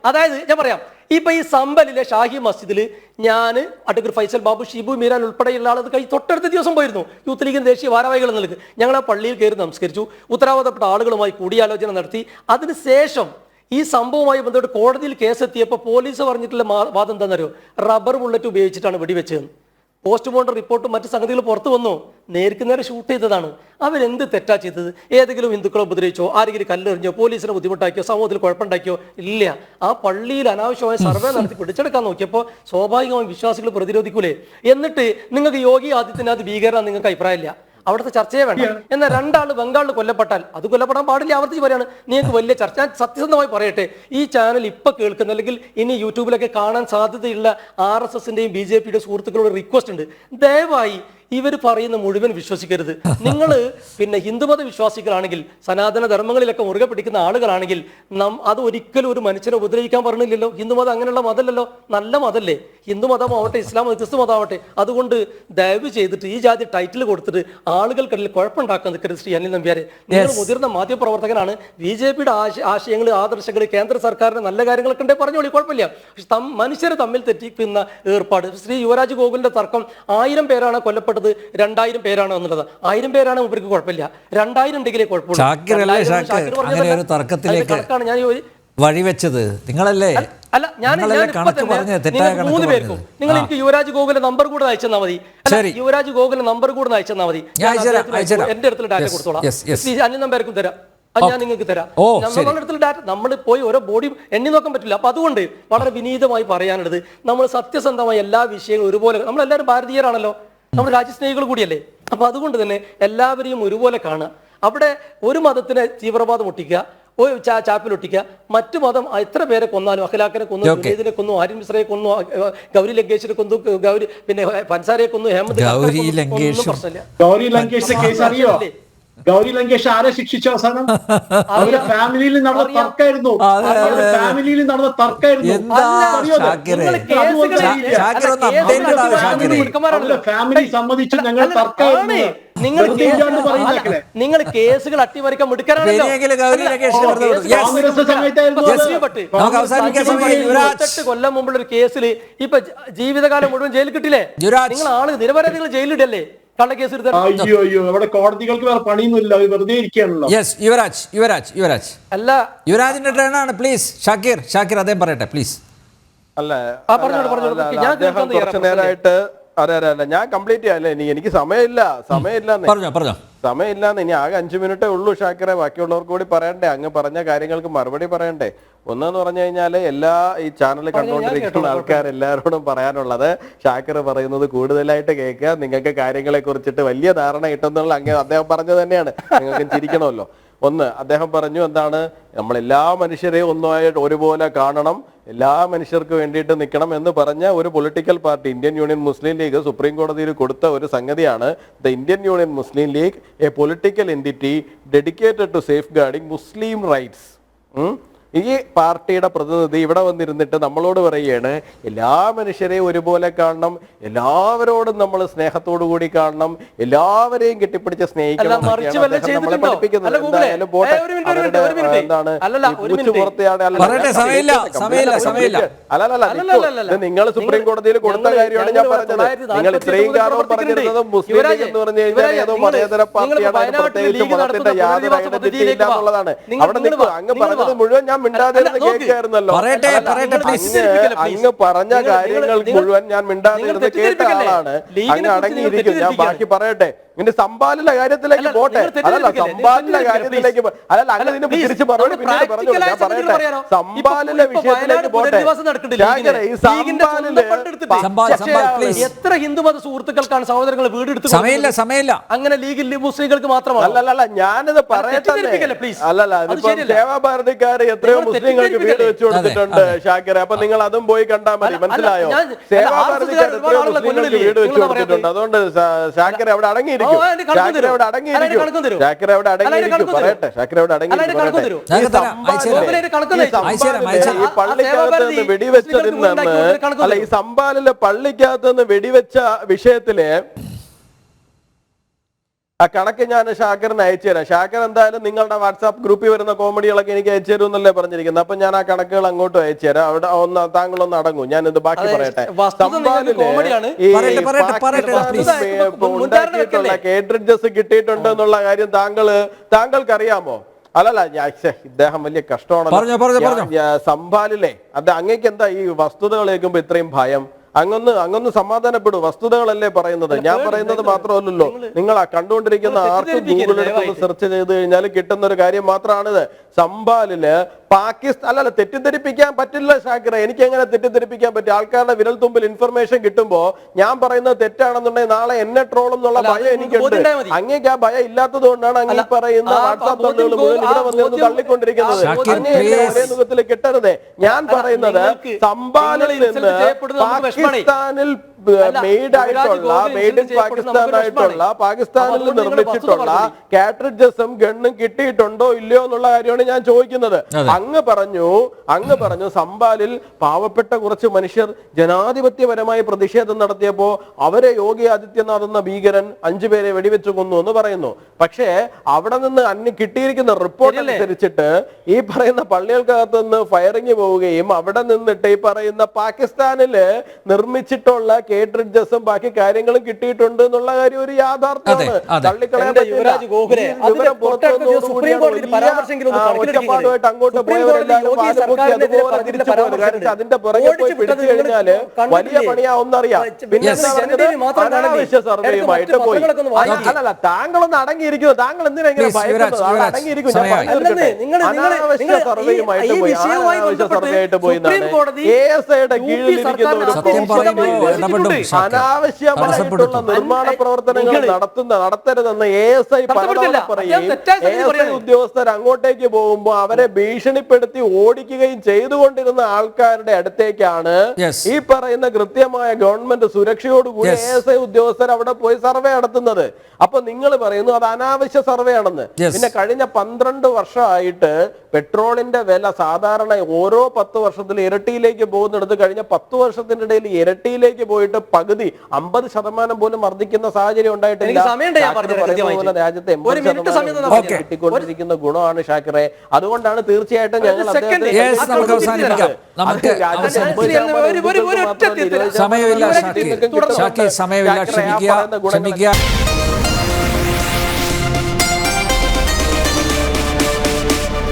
അതായത് ഞാൻ പറയാം, ഇപ്പൊ ഈ സമ്പലിലെ ഷാഹി മസ്ജിദിൽ ഞാൻ അഡ്വക്കേറ്റ് ഫൈസൽ ബാബു, ഷിബു മീരാൻ ഉൾപ്പെടെയുള്ള ആളത് തൊട്ടടുത്ത ദിവസം പോയിരുന്നു. യൂത്ത് ലീഗിന്റെ ദേശീയ ഭാരവാഹികൾ എന്ന നിലയ്ക്ക് ഞങ്ങൾ ആ പള്ളിയിൽ കയറി നമസ്കരിച്ചു, ഉത്തരവാദപ്പെട്ട ആളുകളുമായി കൂടിയാലോചന നടത്തി. അതിനുശേഷം ഈ സംഭവവുമായി ബന്ധപ്പെട്ട് കോടതിയിൽ കേസെത്തിയപ്പോൾ പോലീസ് പറഞ്ഞിട്ടുള്ള വാദം എന്താണെന്നറിയോ? റബ്ബർ ബുള്ളറ്റ് ഉപയോഗിച്ചിട്ടാണ് വെടിവെച്ചതെന്ന്. പോസ്റ്റ്മോർട്ടം റിപ്പോർട്ടും മറ്റു സംഗതികൾ പുറത്തു വന്നു. നേർക്ക് നേരെ ഷൂട്ട് ചെയ്തതാണ്. അവരെന്ത് തെറ്റാ ചെയ്തത്? ഏതെങ്കിലും ഹിന്ദുക്കളെ ഉപദ്രവിച്ചോ, ആരെങ്കിലും കല്ലെറിഞ്ഞോ, പോലീസിനെ ബുദ്ധിമുട്ടാക്കിയോ, സമൂഹത്തിൽ കുഴപ്പമുണ്ടാക്കിയോ? ഇല്ല. ആ പള്ളിയിൽ അനാവശ്യമായ സർവേ നടത്തി പിടിച്ചെടുക്കാൻ നോക്കിയപ്പോൾ സ്വാഭാവികമായും വിശ്വാസികൾ പ്രതിരോധിക്കൂലേ? എന്നിട്ട് നിങ്ങൾക്ക് യോഗി ആദിത്യനാഥ് ഭീകരനാണ് നിങ്ങൾക്ക് അഭിപ്രായമില്ല, അവിടുത്തെ ചർച്ചയെ വേണ്ട. എന്നാൽ രണ്ടാൾ ബംഗാളിൽ കൊല്ലപ്പെട്ടാൽ അത് കൊല്ലപ്പെടാൻ പാടില്ല. ആവർത്തിച്ച് പറയാണ്, നിങ്ങൾക്ക് വലിയ ചർച്ച. ഞാൻ സത്യസന്ധമായി പറയട്ടെ, ഈ ചാനൽ ഇപ്പൊ കേൾക്കുന്ന അല്ലെങ്കിൽ ഇനി യൂട്യൂബിലൊക്കെ കാണാൻ സാധ്യതയുള്ള RSSന്റെയും BJPയുടെ സുഹൃത്തുക്കളോട് റിക്വസ്റ്റ് ഉണ്ട്, ദയവായി ഇവർ പറയുന്ന മുഴുവൻ വിശ്വസിക്കരുത്. നിങ്ങൾ പിന്നെ ഹിന്ദുമത വിശ്വാസികളാണെങ്കിൽ, സനാതന ധർമ്മങ്ങളിലൊക്കെ മുറുകെ പിടിക്കുന്ന ആളുകളാണെങ്കിൽ അത് ഒരിക്കലും ഒരു മനുഷ്യനെ ഉപദ്രവിക്കാൻ പറഞ്ഞില്ലല്ലോ. ഹിന്ദുമതം അങ്ങനെയുള്ള മതമല്ലല്ലോ, നല്ല മതമല്ലേ? ഹിന്ദുമതമാവട്ടെ, ഇസ്ലാം ക്രിസ്തു മതമാവട്ടെ. അതുകൊണ്ട് ദയവ് ചെയ്തിട്ട് ഈ ജാതി ടൈറ്റിൽ കൊടുത്തിട്ട് ആളുകൾക്കിടയിൽ കുഴപ്പമുണ്ടാക്കാൻ നിൽക്കരുത്. ശ്രീ അനിൽ നമ്പ്യാരെ, നിങ്ങൾ മുതിർന്ന മാധ്യമപ്രവർത്തകനാണ്. BJPയുടെ ആശയങ്ങൾ, ആദർശങ്ങൾ, കേന്ദ്ര സർക്കാരിന്റെ നല്ല കാര്യങ്ങളൊക്കെ ഉണ്ടെങ്കിൽ പറഞ്ഞോളി, കുഴപ്പമില്ല. പക്ഷെ മനുഷ്യരെ തമ്മിൽ തെറ്റിക്കുന്ന ഏർപ്പാട്, ശ്രീ യുവരാജ് ഗോകുലിന്റെ തർക്കം 1000 പേരാണ് കൊല്ലപ്പെട്ടത്, 2000 പേരാണ് എന്നുള്ളത്. 1000 പേരാണ് ഇവർക്ക് കുഴപ്പമില്ല, 2000 ഉണ്ടെങ്കിലേ കുഴപ്പമില്ല. വഴിവെച്ചത് നിങ്ങളല്ലേ? അല്ല, ഞാൻ 3 പേർക്കും നിങ്ങൾ എനിക്ക് യുവരാജ് ഗോകുലിന്റെ നമ്പർ കൂടെ അയച്ചെന്നാ മതി. യുവരാജ് ഗോകുലിന്റെ നമ്പർ കൂടെ അയച്ചെന്നാ മതി. എന്റെ അടുത്തുള്ള ഡാറ്റ കൊടുത്തോളാം. അന്യ നമ്പർക്കും തരാം, ഞാൻ നിങ്ങൾക്ക് തരാം. നമ്മളുടെ അടുത്തുള്ള ഡാറ്റ നമ്മൾ പോയി ഓരോ ബോഡി എണ്ണി നോക്കാൻ പറ്റില്ല. അപ്പൊ അതുകൊണ്ട് വളരെ വിനീതമായി പറയാനുള്ളത്, നമ്മൾ സത്യസന്ധമായി എല്ലാ വിഷയങ്ങളും ഒരുപോലെ, നമ്മളെല്ലാവരും ഭാരതീയരാണല്ലോ, നമ്മൾ രാജ്യസ്നേഹികൾ കൂടിയല്ലേ. അപ്പൊ അതുകൊണ്ട് തന്നെ എല്ലാവരെയും ഒരുപോലെ കാണുക. അവിടെ ഒരു മതത്തിനെ തീവ്രവാദം ഒട്ടിക്കുക, ഒരു ചാപ്പിലൊട്ടിക്കുക, മറ്റു മതം എത്ര പേരെ കൊന്നാലും, അഖിലാഖിനെ കൊന്നു, ജുനൈദിനെ കൊന്നു, ആര്യൻ മിശ്രയെ കൊന്നു, ഗൗരി ലങ്കേഷിനെ കൊന്നു, പിന്നെ പൻസാരയെ കൊന്നു, ഹേമന്ത് പ്രശ്നമില്ല. ഗൗരി ലങ്കേഷ് ആരെ ശിക്ഷിച്ചു? അവസാനം അവരുടെ ഫാമിലിയിൽ നടന്ന തർക്കമായിരുന്നു. ഫാമിലി സമ്മതിച്ചു, ഞങ്ങൾ തർക്കമായിരുന്നു. നിങ്ങൾ കേസുകൾ അട്ടിമറിക്കാൻ മിടുക്കരാണല്ലോ. കൊല്ലം മുമ്പുള്ള ഒരു കേസിൽ ഇപ്പൊ ജീവിതകാലം മുഴുവൻ ജയിലിൽ കിട്ടില്ലേ? നിങ്ങൾ ആള് നിരപരാധികൾ ജയിലിടല്ലേ? അയ്യോ, അവിടെ കോടതികൾക്ക് വേറെ പണിയൊന്നുമില്ല, വെറുതെ ഇരിക്കുകയാണല്ലോ. അല്ല, യുവരാജിന്റെ ടേൺ ആണ്. പ്ലീസ് ഷാക്കിർ അദ്ദേഹം പറയട്ടെ പ്ലീസ്. അല്ല, കുറച്ചു നേരമായിട്ട് അല്ല, ഞാൻ കംപ്ലീറ്റ് ചെയ്യാല്ലേ, എനിക്ക് സമയമില്ലാന്ന്. ഇനി ആകെ 5 മിനിറ്റേ ഉള്ളൂ ഷാക്കിറെ. ബാക്കിയുള്ളവർക്ക് കൂടി പറയണ്ടേ, അങ്ങ് പറഞ്ഞ കാര്യങ്ങൾക്ക് മറുപടി പറയണ്ടേ. ഒന്നെന്ന് പറഞ്ഞു കഴിഞ്ഞാല് എല്ലാ ഈ ചാനൽ കണ്ടുകൊണ്ടിരിക്കുന്ന ആൾക്കാരെല്ലാവരോടും പറയാനുള്ളത്, ഷാക്കിർ പറയുന്നത് കൂടുതലായിട്ട് കേൾക്കുക, നിങ്ങൾക്ക് കാര്യങ്ങളെ കുറിച്ചിട്ട് വലിയ ധാരണ കിട്ടുന്നുള്ള അദ്ദേഹം പറഞ്ഞത് തന്നെയാണ്. നിങ്ങൾക്ക് ചിരിക്കണമല്ലോ. ഒന്ന്, അദ്ദേഹം പറഞ്ഞു എന്താണ്, നമ്മളെല്ലാ മനുഷ്യരെയും ഒന്നായിട്ട് ഒരുപോലെ കാണണം, എല്ലാ മനുഷ്യർക്ക് വേണ്ടിയിട്ട് നിൽക്കണം എന്ന് പറഞ്ഞ ഒരു political party Indian Union Muslim League supreme കോടതിയിൽ കൊടുത്ത ഒരു സംഗതിയാണ് the Indian Union Muslim League, a political entity dedicated to safeguarding Muslim rights. ഈ പാർട്ടിയുടെ പ്രതിനിധി ഇവിടെ വന്നിരുന്നിട്ട് നമ്മളോട് പറയുകയാണ്, എല്ലാ മനുഷ്യരെയും ഒരുപോലെ കാണണം, എല്ലാവരോടും നമ്മൾ സ്നേഹത്തോടു കൂടി കാണണം, എല്ലാവരെയും കെട്ടിപ്പിടിച്ച് സ്നേഹിക്കണം, നമ്മളെ പഠിപ്പിക്കുന്നത്. എന്തായാലും പോട്ടെ, എന്താണ് നിങ്ങൾ സുപ്രീം കോടതിയിൽ കൊടുത്ത കാര്യമാണ് ഞാൻ പറഞ്ഞത്. നിങ്ങൾ ഇത്രയും കാലം പറഞ്ഞിരുന്നത് മുസ്ലിം ലീഗ് എന്ന് പറഞ്ഞു കഴിഞ്ഞാൽ ഏതോ മതേതര പാർട്ടിയാണ്, പ്രത്യേകിച്ച് മതത്തിന്റെ യാതൊരു ഐഡന്റിറ്റി ഇല്ല എന്നുള്ളതാണ്. അവിടെ നിൽക്കുക, അങ്ങ് പറഞ്ഞത് മുഴുവൻ ഞാൻ മിണ്ടാതിരുന്ന് കേൾക്കായിരുന്നല്ലോ. അങ്ങ് പറഞ്ഞ കാര്യങ്ങൾ മുഴുവൻ ഞാൻ മിണ്ടാതിരുന്ന് കേട്ട ആളാണ്. അങ്ങ് അടങ്ങിയിരിക്കും, ഞാൻ ബാക്കി പറയട്ടെ. ഇനി സമ്പാദിന്റെ കാര്യത്തിലേക്ക് പോട്ടെ. അതല്ല, സമ്പാദിന്റെ കാര്യത്തിലേക്ക് അതല്ല, അങ്ങനെ ഇതിന് തിരിച്ച് മറുപടി പിന്നീട് പറഞ്ഞോളൂ. ഞാൻ പറയട്ടെ, സമ്പാദിന്റെ വിഷയത്തിലേക്ക് പോട്ടെ. എത്ര ഹിന്ദുമത സുഹൃത്തുക്കൾക്കാണ് സഹോദരങ്ങൾ വീട് എടുത്ത് സമയമില്ല അങ്ങനെ ലീഗിൽ മുസ്ലിങ്ങൾക്ക് മാത്രമാണ്. അല്ലല്ല, ഞാനിത് പറയട്ടെ. അല്ലല്ല, ഇതിപ്പോ സേവാഭാരതിക്കാർ എത്രയോ മുസ്ലിങ്ങൾക്ക് വീട് വെച്ചു കൊടുത്തിട്ടുണ്ട് ഷാക്കിറെ. അപ്പൊ നിങ്ങൾ അതും പോയി കണ്ടാൽ മതി, മനസ്സിലായോ? സേവാഭാരതിക്കാർ എത്രയോ മുസ്ലിങ്ങൾക്ക് വീട് വെച്ചു കൊടുത്തിട്ടുണ്ട്. അതുകൊണ്ട് ഷാക്കിറെ അവിടെ അടങ്ങിയിരിക്കും. വെടിവെച്ചതിൽ നിന്ന് അല്ല, ഈ സമ്പാലിലെ പള്ളിക്കകത്ത് നിന്ന് വെടിവെച്ച വിഷയത്തില് ആ കണക്ക് ഞാൻ ഷാക്കിറിന് അയച്ചു തരാം. ഷാക്കിർ എന്തായാലും നിങ്ങളുടെ വാട്സാപ്പ് ഗ്രൂപ്പിൽ വരുന്ന കോമഡികളൊക്കെ എനിക്ക് അയച്ചു തരും എന്നല്ലേ പറഞ്ഞിരിക്കുന്നത്. അപ്പൊ ഞാൻ ആ കണക്കുകൾ അങ്ങോട്ടും അയച്ചു തരാം. അവിടെ താങ്കൾ ഒന്ന് അടങ്ങും, ഞാൻ ഇത് ബാക്കി പറയട്ടെ. ഉണ്ടാക്കിയിട്ടുള്ള കേഡ്രിഡ്ജസ് കിട്ടിയിട്ടുണ്ട് എന്നുള്ള കാര്യം താങ്കൾക്ക് അറിയാമോ? അല്ലല്ല, ഇദ്ദേഹം വലിയ കഷ്ടമാണ്. സംഭാലിലെ അത് അങ്ങേക്ക് എന്താ ഈ വസ്തുതകൾ കേൾക്കുമ്പോ ഇത്രയും ഭയം? അങ്ങൊന്ന് സമാധാനപ്പെടും. വസ്തുതകളല്ലേ പറയുന്നത്, ഞാൻ പറയുന്നത് മാത്രമല്ലല്ലോ. നിങ്ങൾ കണ്ടുകൊണ്ടിരിക്കുന്ന ആർക്കും ഗൂഗിളിൽ സെർച്ച് ചെയ്ത് കഴിഞ്ഞാൽ കിട്ടുന്ന ഒരു കാര്യം മാത്രമാണിത്. സംഭാലില് പാകിസ്ഥാൻ അല്ലല്ല, തെറ്റിദ്ധരിപ്പിക്കാൻ പറ്റില്ല ഷാക്കിറെ. എനിക്ക് എങ്ങനെ തെറ്റിദ്ധരിപ്പിക്കാൻ പറ്റും? ആൾക്കാരുടെ വിരൽ തുമ്പിൽ ഇൻഫർമേഷൻ കിട്ടുമ്പോ ഞാൻ പറയുന്നത് തെറ്റാണെന്നുണ്ടെങ്കിൽ നാളെ എന്നെ ട്രോളും എന്നുള്ള ഭയം എനിക്കുണ്ട്. അങ്ങേക്ക് ആ ഭയം ഇല്ലാത്തത് കൊണ്ടാണ് അങ്ങ് പറയുന്ന വാട്സാപ്പ് തള്ളുകൾ മുഴുവൻ ഇവിടെ വന്നിരുന്ന് തള്ളിക്കൊണ്ടിരിക്കുന്നത്. അങ്ങേ ഒരേ മുഖത്തിൽ കിട്ടരുതേ. ഞാൻ പറയുന്നത് സംഭാലിൽ നിന്ന് പാകിസ്ഥാനിൽ പാകിസ്ഥാനിൽ നിർമ്മിച്ചിട്ടുള്ള കാട്രിഡ്ജസും ഗണ്ണും കിട്ടിയിട്ടുണ്ടോ ഇല്ലയോ എന്നുള്ള കാര്യമാണ് ഞാൻ ചോദിക്കുന്നത്. അങ്ങ് പറഞ്ഞു സംഭാലിൽ പാവപ്പെട്ട കുറച്ച് മനുഷ്യർ ജനാധിപത്യപരമായി പ്രതിഷേധം നടത്തിയപ്പോ അവരെ യോഗി ആദിത്യനാഥ് എന്ന ഭീകരൻ 5 പേരെ വെടിവെച്ചു കൊന്നു എന്ന് പറയുന്നു. പക്ഷേ അവിടെ നിന്ന് കിട്ടിയിരിക്കുന്ന റിപ്പോർട്ട് അനുസരിച്ചിട്ട് ഈ പറയുന്ന പള്ളികൾക്കകത്ത് നിന്ന് ഫയറിംഗ് പോവുകയും അവിടെ നിന്നിട്ട് ഈ പറയുന്ന പാകിസ്ഥാനില് നിർമ്മിച്ചിട്ടുള്ള കേട്രിഡ്ജസും ബാക്കി കാര്യങ്ങളും കിട്ടിയിട്ടുണ്ട് എന്നുള്ള കാര്യം ഒരു യാഥാർത്ഥ്യമാണ്. ഒറ്റപ്പാടുമായിട്ട് അങ്ങോട്ട് പോയവരെല്ലാവരും അതിന്റെ പുറകെ പോയി പിടിച്ചു കഴിഞ്ഞാല് വലിയ പണിയാവുന്നറിയാം. പിന്നെ അനാവശ്യ സർവേയുമായിട്ട് പോയി. അല്ലല്ല, താങ്കളൊന്ന് അടങ്ങിയിരിക്കുന്നു. താങ്കൾ എന്തിനാ ഇങ്ങനെ ഭയക്കുന്നത്? അടങ്ങിയിരിക്കും. അനാവശ്യ സർവേയുമായിട്ട് പോയി. അനാവശ്യ സർവേയായിട്ട് പോയി ASIയുടെ കീഴിലിരിക്കുന്ന അനാവശ്യമായിട്ടുള്ള നിർമ്മാണ പ്രവർത്തനങ്ങൾ നടത്തരുതെന്ന് ASI പലതവണ പറയുകയും ASI ഉദ്യോഗസ്ഥർ അങ്ങോട്ടേക്ക് പോകുമ്പോൾ അവരെ ഭീഷണിപ്പെടുത്തി ഓടിക്കുകയും ചെയ്തുകൊണ്ടിരുന്ന ആൾക്കാരുടെ അടുത്തേക്കാണ് ഈ പറയുന്ന കൃത്യമായ ഗവൺമെന്റ് സുരക്ഷയോടുകൂടി ASI ഉദ്യോഗസ്ഥർ അവിടെ പോയി സർവേ നടത്തുന്നത്. അപ്പൊ നിങ്ങൾ പറയുന്നു അത് അനാവശ്യ സർവേ ആണെന്ന്. പിന്നെ കഴിഞ്ഞ 12 വർഷമായിട്ട് പെട്രോളിന്റെ വില സാധാരണ ഓരോ 10 വർഷത്തിൽ ഇരട്ടിയിലേക്ക് പോകുന്നിടത്ത് കഴിഞ്ഞ 10 വർഷത്തിന്റെ ഇടയിൽ ഇരട്ടിയിലേക്ക് പോയിട്ട് പകുതി 50% പോലും വർദ്ധിക്കുന്ന സാഹചര്യം ഉണ്ടായിട്ടില്ല. രാജ്യത്തെ 80% കിട്ടിക്കൊണ്ടിരിക്കുന്ന ഗുണമാണ് ഷാക്കിറെ. അതുകൊണ്ടാണ് തീർച്ചയായിട്ടും ഞങ്ങൾ സമയമില്ല, ക്ഷമിക്കുക.